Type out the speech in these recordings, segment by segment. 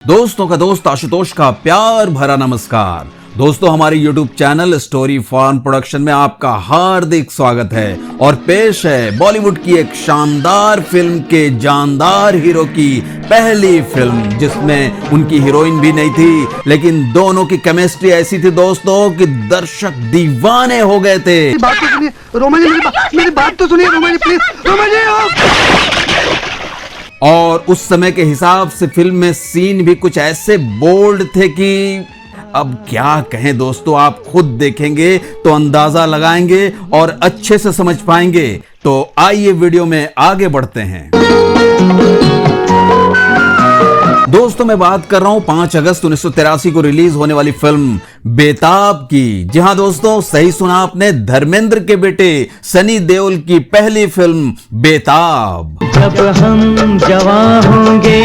दोस्तों का दोस्त आशुतोष का प्यार भरा नमस्कार। दोस्तों, हमारे YouTube channel story form production में आपका हार्दिक स्वागत है और पेश है बॉलीवुड की एक शानदार फिल्म के जानदार हीरो की पहली फिल्म, जिसमें उनकी हीरोइन भी नहीं थी, लेकिन दोनों की केमिस्ट्री ऐसी थी दोस्तों कि दर्शक दीवाने हो गए थे। बात तो सुनिए रोमा जी, मेरी बात तो सुनिए रोमा जी, प्लीज रोमा जी। और उस समय के हिसाब से फिल्म में सीन भी कुछ ऐसे बोल्ड थे कि अब क्या कहें दोस्तों, आप खुद देखेंगे तो अंदाजा लगाएंगे और अच्छे से समझ पाएंगे। तो आइए वीडियो में आगे बढ़ते हैं। दोस्तों, मैं बात कर रहा हूं 5 अगस्त 1983 को रिलीज होने वाली फिल्म बेताब की। जी हां दोस्तों, सही सुना आपने, धर्मेंद्र के बेटे सनी देओल की पहली फिल्म बेताब। जब हम जवां होंगे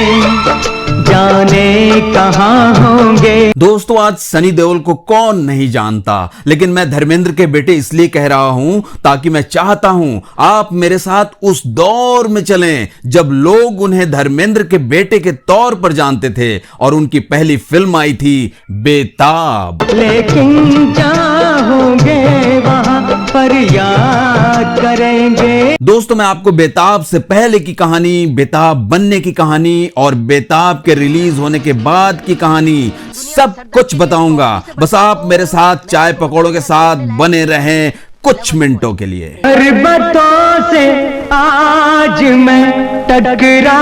जाने कहां होंगे। दोस्तों, आज सनी देओल को कौन नहीं जानता, लेकिन मैं धर्मेंद्र के बेटे इसलिए कह रहा हूं ताकि मैं चाहता हूं आप मेरे साथ उस दौर में चलें जब लोग उन्हें धर्मेंद्र के बेटे के तौर पर जानते थे और उनकी पहली फिल्म आई थी बेताब। लेकिन जहां होंगे वहां पर याद करेंगे। दोस्तों, मैं आपको बेताब से पहले की कहानी, बेताब बनने की कहानी और बेताब के रिलीज होने के बाद की कहानी सब कुछ बताऊंगा। बस आप मेरे साथ चाय पकौड़ों के साथ बने रहें कुछ मिनटों के लिए। पर्वतों से आज मैं टकरा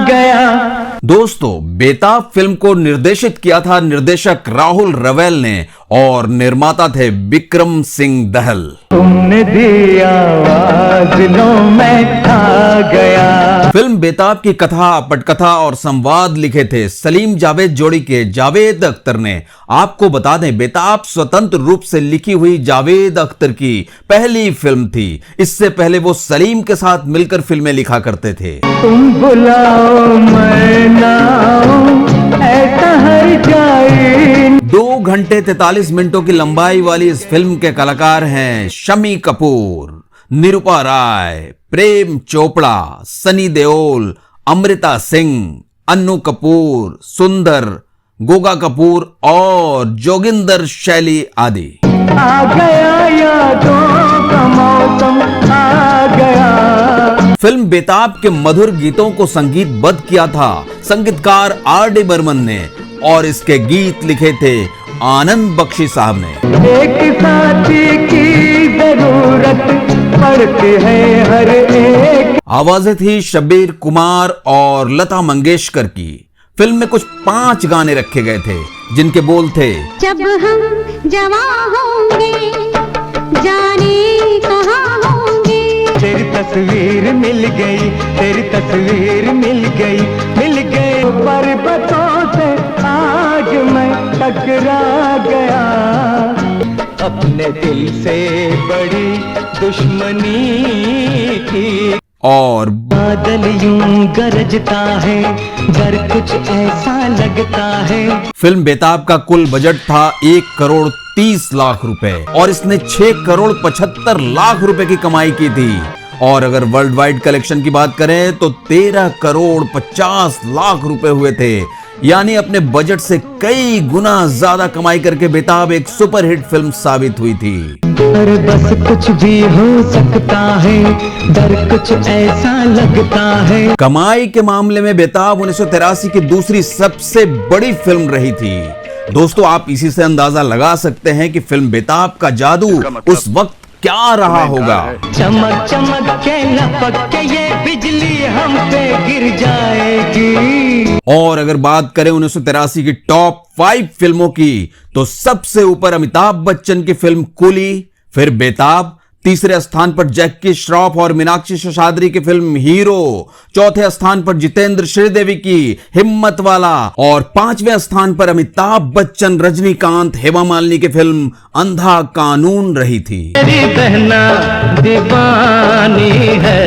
गया। दोस्तों, बेताब फिल्म को निर्देशित किया था निर्देशक राहुल रवेल ने और निर्माता थे विक्रम सिंह दहल। तुमने दी आवाज लो मैं आ गया। फिल्म बेताब की कथा, पटकथा और संवाद लिखे थे सलीम जावेद जोड़ी के जावेद अख्तर ने। आपको बता दें, बेताब स्वतंत्र रूप से लिखी हुई जावेद अख्तर की पहली फिल्म थी। इससे पहले वो सलीम के साथ मिलकर फिल्में लिखा करते थे। तुम बुलाओ मैं ना आऊं, ऐसा हर जाए। 2 घंटे 43 मिनटों की लंबाई वाली इस फिल्म के कलाकार हैं शम्मी कपूर, निरूपा राय, प्रेम चोपड़ा, सनी देओल, अमृता सिंह, अन्नू कपूर, सुंदर, गोगा कपूर और जोगिंदर शैली आदि। आ गया यादों का मौसम आ गया। फिल्म बेताब के मधुर गीतों को संगीतबद्ध किया था संगीतकार R.D. बर्मन ने और इसके गीत लिखे थे आनंद बख्शी साहब ने। एक साथी की जरूरत पड़ती है हर एक। आवाजें थी शब्बीर कुमार और लता मंगेशकर की। फिल्म में कुछ 5 गाने रखे गए थे जिनके बोल थे, जब हम जवां होंगे जाने कहां होंगे। तेरी तस्वीर मिल गई, तेरी तस्वीर मिल गई, मिल गई। पर्वतों से आज मैं टकरा गया। अपने दिल से बड़ी दुश्मनी की। और बादल यूं गरजता है, डर कुछ ऐसा लगता है। फिल्म बेताब का कुल बजट था 1 करोड़ 30 लाख रुपए और इसने 6 करोड़ 75 लाख रुपए की कमाई की थी। और अगर वर्ल्ड वाइड कलेक्शन की बात करें तो 13 करोड़ 50 लाख रुपए हुए थे। यानी अपने बजट से कई गुना ज्यादा कमाई करके बेताब एक सुपरहिट फिल्म साबित हुई थी। पर बस कुछ भी हो सकता है, डर कुछ ऐसा लगता है। कमाई के मामले में बेताब 1983 की दूसरी सबसे बड़ी फिल्म रही थी। दोस्तों, आप इसी से अंदाजा लगा सकते हैं कि फिल्म बेताब का जादू उस वक्त क्या रहा होगा। चमक चमक के लपक के ये बिजली हम पे गिर जाएगी। और अगर बात करें 1983 की टॉप 5 फिल्मों की तो सबसे ऊपर अमिताभ बच्चन की फिल्म कूली, फिर बेताब, तीसरे स्थान पर जैकी श्रॉफ और मीनाक्षी शेषाद्री की फिल्म हीरो, चौथे स्थान पर जितेंद्र श्रीदेवी की हिम्मत वाला और 5वें स्थान पर अमिताभ बच्चन, रजनीकांत, हेमा मालिनी की फिल्म अंधा कानून रही थी। मेरी बहना दीवानी है,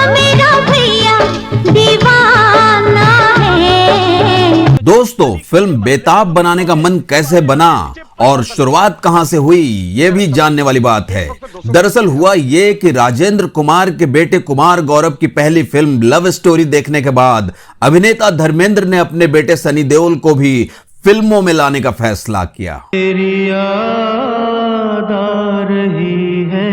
मेरा भैया दीवाना है। दोस्तों, दोस्तों, फिल्म बेताब बनाने का मन कैसे बना और शुरुआत कहां से हुई, यह भी जानने वाली बात है। दरअसल हुआ यह कि राजेंद्र कुमार के बेटे कुमार गौरव की पहली फिल्म लव स्टोरी देखने के बाद अभिनेता धर्मेंद्र ने अपने बेटे सनी देओल को भी फिल्मों में लाने का फैसला किया। तेरी याद आ रही है।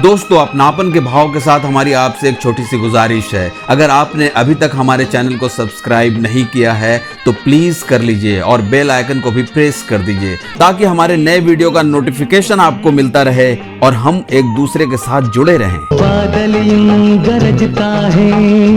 दोस्तों, अपनापन के भाव के साथ हमारी आपसे एक छोटी सी गुजारिश है, अगर आपने अभी तक हमारे चैनल को सब्सक्राइब नहीं किया है तो प्लीज कर लीजिए और बेल आइकन को भी प्रेस कर दीजिए ताकि हमारे नए वीडियो का नोटिफिकेशन आपको मिलता रहे और हम एक दूसरे के साथ जुड़े रहें। बादल यूं गरजता है,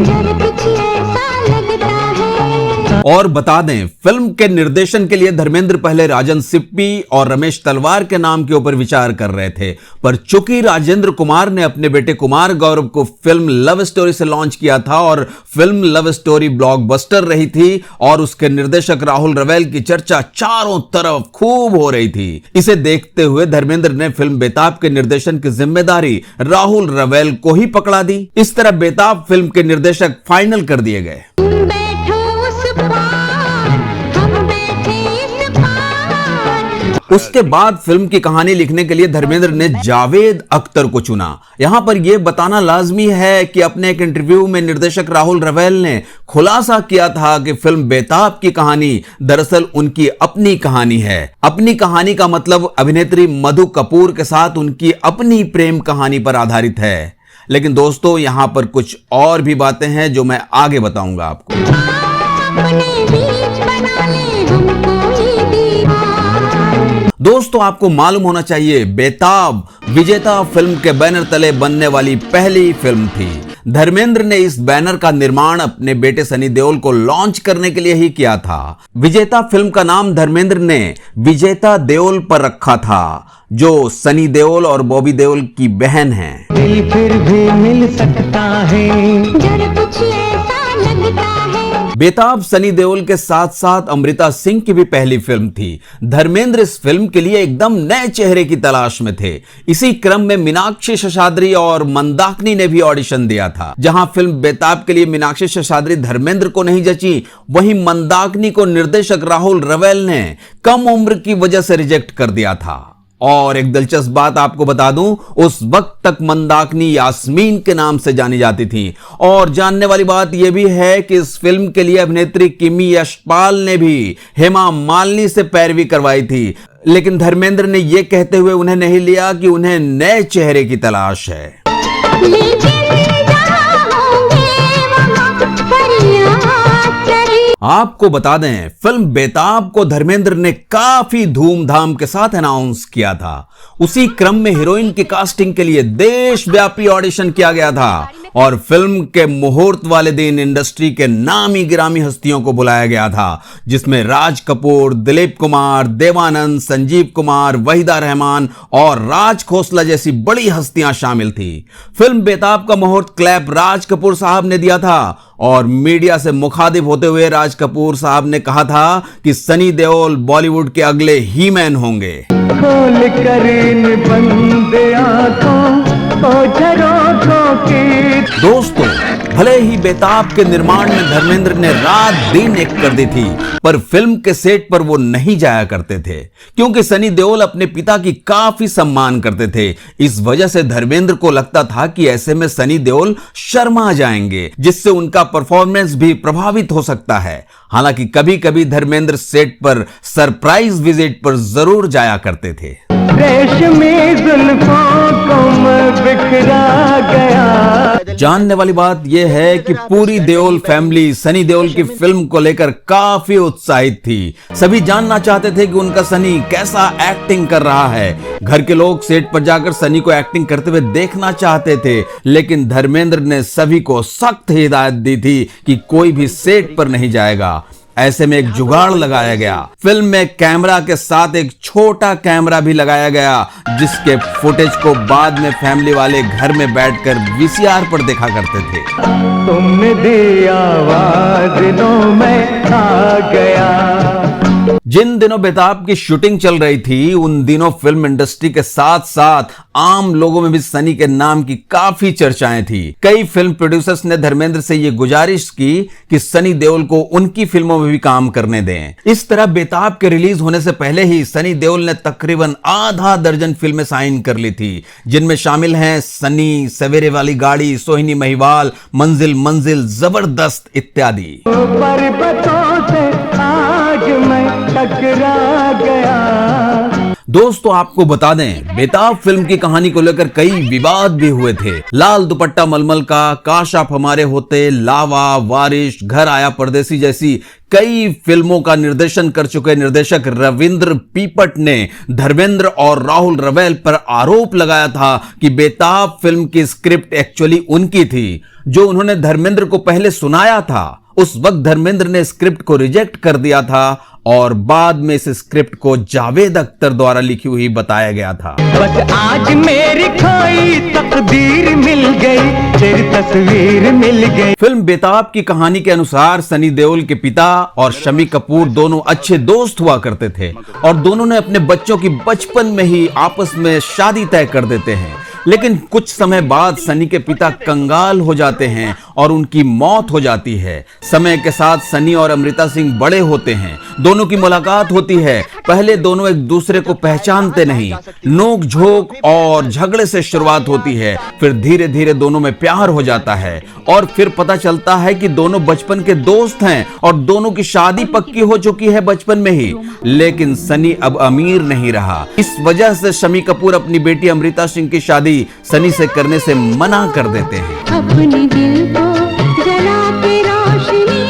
डर कुछ ऐसा लगता है। और बता दें, फिल्म के निर्देशन के लिए धर्मेंद्र पहले राजन सिप्पी और रमेश तलवार के नाम के ऊपर विचार कर रहे थे, पर चूंकि राजेंद्र कुमार ने अपने बेटे कुमार गौरव को फिल्म लव स्टोरी से लॉन्च किया था और फिल्म लव स्टोरी ब्लॉकबस्टर रही थी और उसके निर्देशक राहुल रवेल की चर्चा चारों तरफ खूब हो रही थी, इसे देखते हुए धर्मेंद्र ने फिल्म बेताब के निर्देशन की जिम्मेदारी राहुल रवेल को ही पकड़ा दी। इस तरह बेताब फिल्म के निर्देशक फाइनल कर दिए गए। तुम बैठो उस पार, हम बैठे इस पार। उसके बाद फिल्म की कहानी लिखने के लिए धर्मेंद्र ने जावेद अख्तर को चुना। यहां पर यह बताना लाजमी है कि अपने एक इंटरव्यू में निर्देशक राहुल रवेल ने खुलासा किया था कि फिल्म बेताब की कहानी दरअसल उनकी अपनी कहानी है। अपनी कहानी का मतलब अभिनेत्री मधु कपूर के साथ उनकी अपनी प्रेम कहानी पर आधारित है। लेकिन दोस्तों, यहां पर कुछ और भी बातें हैं जो मैं आगे बताऊंगा आपको। अपने बीच बना ले हमको ही दीवार। दोस्तों, आपको मालूम होना चाहिए, बेताब विजेता फिल्म के बैनर तले बनने वाली पहली फिल्म थी। धर्मेंद्र ने इस बैनर का निर्माण अपने बेटे सनी देओल को लॉन्च करने के लिए ही किया था। विजेता फिल्म का नाम धर्मेंद्र ने विजेता देओल पर रखा था, जो सनी देओल और बॉबी देओल की बहन है। दिल फिर भी मिल सकता है, डर कुछ ऐसा लगता है। बेताब सनी देओल के साथ साथ अमृता सिंह की भी पहली फिल्म थी। धर्मेंद्र इस फिल्म के लिए एकदम नए चेहरे की तलाश में थे। इसी क्रम में मीनाक्षी शेषाद्री और मंदाकिनी ने भी ऑडिशन दिया था। जहां फिल्म बेताब के लिए मीनाक्षी शेषाद्री धर्मेंद्र को नहीं जची, वहीं मंदाकिनी को निर्देशक राहुल रवेल ने कम उम्र की वजह से रिजेक्ट कर दिया था। और एक दिलचस्प बात आपको बता दूं, उस वक्त तक मंदाकिनी यास्मीन के नाम से जानी जाती थी। और जानने वाली बात यह भी है कि इस फिल्म के लिए अभिनेत्री किमी यशपाल ने भी हेमा मालिनी से पैरवी करवाई थी, लेकिन धर्मेंद्र ने यह कहते हुए उन्हें नहीं लिया कि उन्हें नए चेहरे की तलाश है। लेकिन जहाँ होंगे वहाँ फरियाद करे। आपको बता दें, फिल्म बेताब को धर्मेंद्र ने काफी धूमधाम के साथ अनाउंस किया था। उसी क्रम में हीरोइन की कास्टिंग के लिए देशव्यापी ऑडिशन किया गया था और फिल्म के मुहूर्त वाले दिन इंडस्ट्री के नामी गिरामी हस्तियों को बुलाया गया था, जिसमें राज कपूर, दिलीप कुमार, देवानंद, संजीव कुमार, वहीदा रहमान और राज खोसला जैसी बड़ी हस्तियां शामिल थी। फिल्म बेताब का मुहूर्त क्लैप राज कपूर साहब ने दिया था और मीडिया से मुखातिब होते हुए राज कपूर साहब ने कहा था कि सनी देओल बॉलीवुड के अगले ही मैन होंगे। खोल कर इन बंद आंखों ओझरों की। दोस्तों, भले ही बेताब के निर्माण में धर्मेंद्र ने रात दिन एक कर दी थी, पर फिल्म के सेट पर वो नहीं जाया करते थे क्योंकि सनी देओल अपने पिता की काफी सम्मान करते थे। इस वजह से धर्मेंद्र को लगता था कि ऐसे में सनी देओल शर्मा जाएंगे, जिससे उनका परफॉर्मेंस भी प्रभावित हो सकता है। हालांकि कभी कभी धर्मेंद्र सेट पर सरप्राइज विजिट पर जरूर जाया करते थे। रेशमी जुल्फों को मैं बिखरा गया। जानने वाली बात यह है कि पूरी देओल फैमिली सनी देओल की फिल्म को लेकर काफी उत्साहित थी। सभी जानना चाहते थे कि उनका सनी कैसा एक्टिंग कर रहा है। घर के लोग सेट पर जाकर सनी को एक्टिंग करते हुए देखना चाहते थे, लेकिन धर्मेंद्र ने सभी को सख्त हिदायत दी थी कि कोई भी सेट पर नहीं जाएगा। ऐसे में एक जुगाड़ लगाया गया। फिल्म में कैमरा के साथ एक छोटा कैमरा भी लगाया गया, जिसके फुटेज को बाद में फैमिली वाले घर में बैठकर वीसीआर पर देखा करते थे। तुमने दी आवाज नो मैं आ गया। जिन दिनों बेताब की शूटिंग चल रही थी उन दिनों फिल्म इंडस्ट्री के साथ साथ आम लोगों में भी सनी के नाम की काफी चर्चाएं थी। कई फिल्म प्रोड्यूसर्स ने धर्मेंद्र से यह गुजारिश की कि सनी देओल को उनकी फिल्मों में भी काम करने दें। इस तरह बेताब के रिलीज होने से पहले ही सनी देओल ने तकरीबन आधा दर्जन फिल्में साइन कर ली थी, जिनमें शामिल हैं सनी, सवेरे वाली गाड़ी, सोहिनी महिवाल, मंजिल मंजिल, जबरदस्त इत्यादि। पर्वतों से आज मैं टकरा गया। दोस्तों आपको बता दें, बेताब फिल्म की कहानी को लेकर कई विवाद भी हुए थे। लाल दुपट्टा मलमल का, काश आप हमारे होते, लावा, वारिश, घर आया परदेसी जैसी कई फिल्मों का निर्देशन कर चुके निर्देशक रविंद्र पीपट ने धर्मेंद्र और राहुल रवेल पर आरोप लगाया था कि बेताब फिल्म की स्क्रिप्ट एक्चुअली उनकी थी, जो उन्होंने धर्मेंद्र को पहले सुनाया था। उस वक्त धर्मेंद्र ने स्क्रिप्ट को रिजेक्ट कर दिया था और बाद में इस स्क्रिप्ट को जावेद अख्तर द्वारा लिखी हुई बताया गया था। बस आज मेरी खोई तकदीर मिल गई, तेरी तस्वीर मिल गई। फिल्म बेताब की कहानी के अनुसार सनी देओल के पिता और शम्मी कपूर दोनों अच्छे दोस्त हुआ करते थे और दोनों ने अपने बच्चों की बचपन में ही आपस में शादी तय कर देते हैं। लेकिन कुछ समय बाद सनी के पिता कंगाल हो जाते हैं और उनकी मौत हो जाती है। समय के साथ सनी और अमृता सिंह बड़े होते हैं, दोनों की मुलाकात होती है। पहले दोनों एक दूसरे को पहचानते नहीं, नोक झोंक और झगड़े से शुरुआत होती है, फिर धीरे धीरे दोनों में प्यार हो जाता है और फिर पता चलता है कि दोनों बचपन के दोस्त हैं और दोनों की शादी पक्की हो चुकी है बचपन में ही। लेकिन सनी अब अमीर नहीं रहा, इस वजह से शम्मी कपूर अपनी बेटी अमृता सिंह की शादी सनी से करने से मना कर देते हैं। अपने दिल को जलाते रोशनी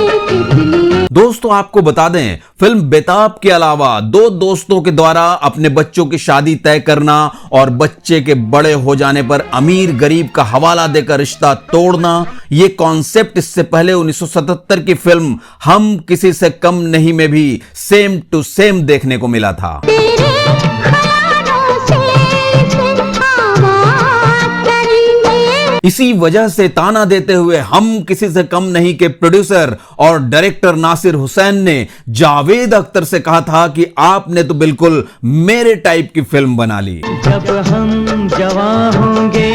तितली। दोस्तों आपको बता दें, फिल्म बेताब के अलावा दो दोस्तों के द्वारा अपने बच्चों की शादी तय करना और बच्चे के बड़े हो जाने पर अमीर गरीब का हवाला देकर रिश्ता तोड़ना, ये कॉन्सेप्ट इससे पहले 1977 की फिल्म हम किसी से कम नहीं में भी सेम टू सेम देखने को मिला था। इसी वजह से ताना देते हुए हम किसी से कम नहीं के प्रोड्यूसर और डायरेक्टर नासिर हुसैन ने जावेद अख्तर से कहा था कि आपने तो बिल्कुल मेरे टाइप की फिल्म बना ली। जब हम जवान होंगे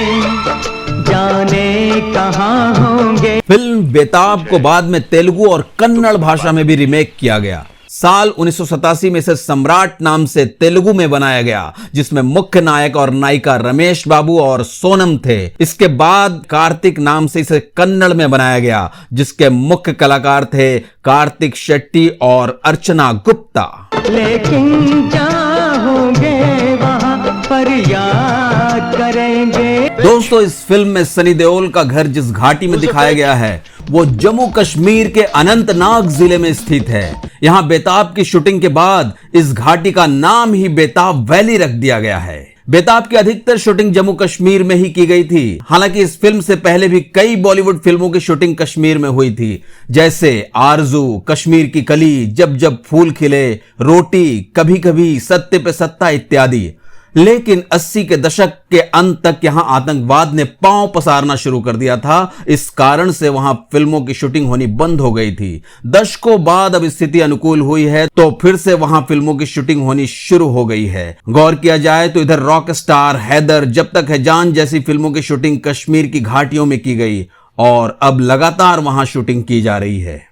जाने कहां होंगे। फिल्म बेताब को बाद में तेलुगु और कन्नड़ भाषा में भी रीमेक किया गया। साल 1987 में इसे सम्राट नाम से तेलुगु में बनाया गया, जिसमें मुख्य नायक और नायिका रमेश बाबू और सोनम थे। इसके बाद कार्तिक नाम से इसे कन्नड़ में बनाया गया, जिसके मुख्य कलाकार थे कार्तिक शेट्टी और अर्चना गुप्ता। लेकिन जहाँ होंगे वहाँ पर याद करेंगे। दोस्तों इस फिल्म में सनी देओल का घर जिस घाटी में दिखाया गया है वो जम्मू कश्मीर के अनंतनाग जिले में स्थित है। यहां बेताब की शूटिंग के बाद इस घाटी का नाम ही बेताब वैली रख दिया गया है। बेताब की अधिकतर शूटिंग जम्मू कश्मीर में ही की गई थी। हालांकि इस फिल्म से पहले भी कई बॉलीवुड फिल्मों की शूटिंग कश्मीर में हुई थी, जैसे आरजू, कश्मीर की कली, जब जब फूल खिले, रोटी, कभी कभी, सत्ते पे सत्ता इत्यादि। लेकिन 80 के दशक के अंत तक यहां आतंकवाद ने पांव पसारना शुरू कर दिया था। इस कारण से वहां फिल्मों की शूटिंग होनी बंद हो गई थी। दशकों बाद अब स्थिति अनुकूल हुई है तो फिर से वहां फिल्मों की शूटिंग होनी शुरू हो गई है। गौर किया जाए तो इधर रॉक स्टार, हैदर, जब तक है जान जैसी फिल्मों की शूटिंग कश्मीर की घाटियों में की गई और अब लगातार वहां शूटिंग की जा रही है।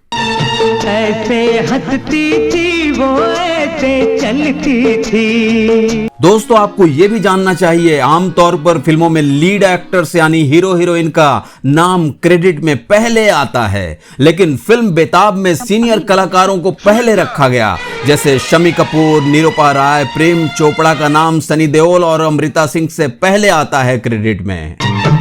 ऐसे हंसती थी वो, ऐसे चलती थी। दोस्तों आपको यह भी जानना चाहिए, आमतौर पर फिल्मों में लीड एक्टर्स यानी हीरो हीरोइन का नाम क्रेडिट में पहले आता है, लेकिन फिल्म बेताब में सीनियर कलाकारों को पहले रखा गया, जैसे शम्मी कपूर, निरूपा राय, प्रेम चोपड़ा का नाम सनी देओल और अमृता सिंह से पहले आता है क्रेडिट में।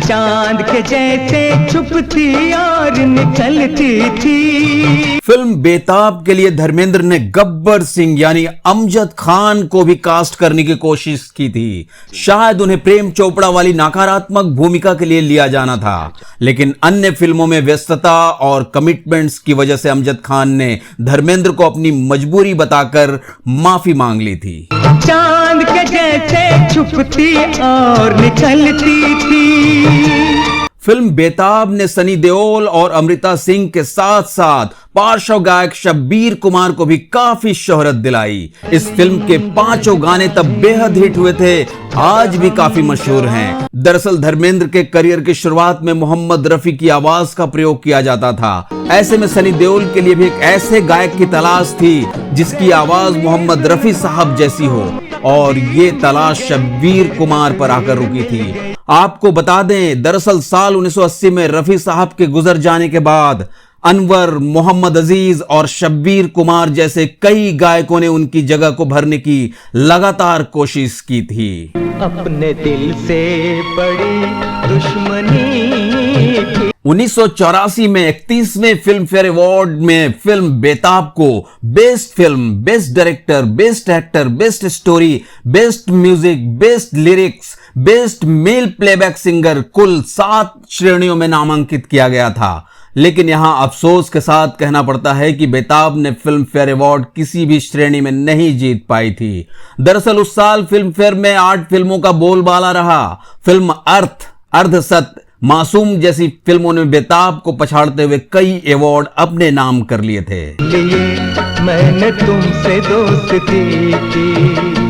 चांद के जैसे छुपती और निकलती थी। फिल्म बेताब के लिए धर्मेंद्र ने गब्बर सिंह यानी अमजद खान को भी कास्ट करने की कोशिश की थी। शायद उन्हें प्रेम चोपड़ा वाली नकारात्मक भूमिका के लिए लिया जाना था, लेकिन अन्य फिल्मों में व्यस्तता और कमिटमेंट्स की वजह से अमजद खान ने धर्मेंद्र को अपनी मजबूरी बताकर माफी मांग ली थी। चांद के जैसे छुपती और निकलती थी। फिल्म बेताब ने सनी देओल और अमृता सिंह के साथ साथ पार्श्व गायक शब्बीर कुमार को भी काफी शोहरत दिलाई। इस फिल्म के 5 गाने तब बेहद हिट हुए थे, आज भी काफी मशहूर हैं। दरअसल धर्मेंद्र के करियर की शुरुआत में मोहम्मद रफी की आवाज का प्रयोग किया जाता था। ऐसे में सनी देओल के लिए भी एक ऐसे गायक की तलाश थी जिसकी आवाज मोहम्मद रफी साहब जैसी हो, और ये तलाश शब्बीर कुमार पर आकर रुकी थी। आपको बता दें, दरअसल साल 1980 में रफी साहब के गुजर जाने के बाद अनवर, मोहम्मद अजीज और शब्बीर कुमार जैसे कई गायकों ने उनकी जगह को भरने की लगातार कोशिश की थी। अपने दिल से बड़ी दुश्मनी। 1984 में 31वें फिल्म फेयर अवार्ड में फिल्म बेताब को best film, best director, best actor, best story, best music, best lyrics, best male playback singer, कुल 7 श्रेणियों में नामांकित किया गया था। लेकिन यहां अफसोस के साथ कहना पड़ता है कि बेताब ने फिल्म फेयर अवार्ड किसी भी श्रेणी में नहीं जीत पाई थी। दरअसल उस साल फिल्म फेयर में 8 फिल्मों का बोलबाला रहा। फिल्म अर्थ, अर्धसत्य, मासूम जैसी फिल्मों ने बेताब को पछाड़ते हुए कई अवार्ड अपने नाम कर लिए थे। मैंने तुमसे दोस्ती की।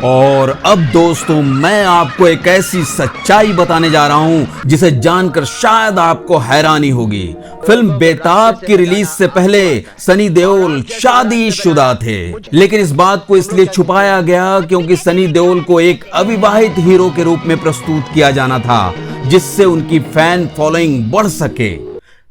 और अब दोस्तों, मैं आपको एक ऐसी सच्चाई बताने जा रहा हूं जिसे जानकर शायद आपको हैरानी होगी। फिल्म बेताब की रिलीज से पहले सनी देओल शादीशुदा थे, लेकिन इस बात को इसलिए छुपाया गया क्योंकि सनी देओल को एक अविवाहित हीरो के रूप में प्रस्तुत किया जाना था, जिससे उनकी फैन फॉलोइंग बढ़ सके।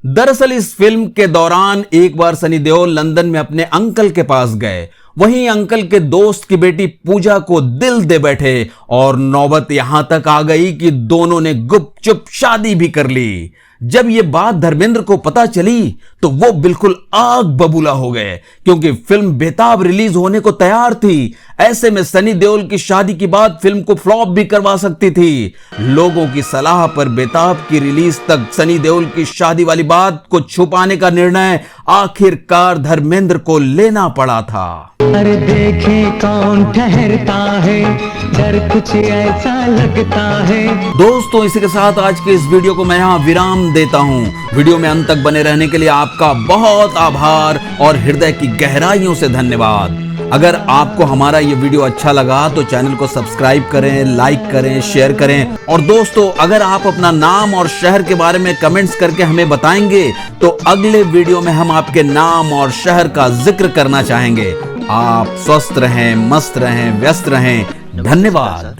दरअसल इस फिल्म के दौरान एक बार सनी देओल लंदन में अपने अंकल के पास गए। वहीं अंकल के दोस्त की बेटी पूजा को दिल दे बैठे और नौबत यहां तक आ गई कि दोनों ने गुपचुप शादी भी कर ली। जब यह बात धर्मेंद्र को पता चली तो वो बिल्कुल आग बबूला हो गए, क्योंकि फिल्म बेताब रिलीज होने को तैयार थी। ऐसे में सनी देओल की शादी के बाद फिल्म को फ्लॉप भी करवा सकती थी। लोगों की सलाह पर बेताब की रिलीज तक सनी देओल की शादी वाली बात को छुपाने का निर्णय आखिरकार धर्मेंद्र को लेना पड़ा था। अरे देखे कौन ठहरता है, डर कुछ ऐसा लगता है। दोस्तों, इसी के साथ आज के इस वीडियो को मैं यहाँ विराम देता हूँ। वीडियो में अंत तक बने रहने के लिए आपका बहुत आभार और हृदय की गहराइयों से धन्यवाद। अगर आपको हमारा ये वीडियो अच्छा लगा तो चैनल को सब्सक्राइब करें, लाइक करें, शेयर करें। और दोस्तों, अगर आप अपना नाम और शहर के बारे में कमेंट्स करके हमें बताएंगे तो अगले वीडियो में हम आपके नाम और शहर का जिक्र करना चाहेंगे। आप स्वस्थ रहें, मस्त रहें, व्यस्त रहें। धन्यवाद।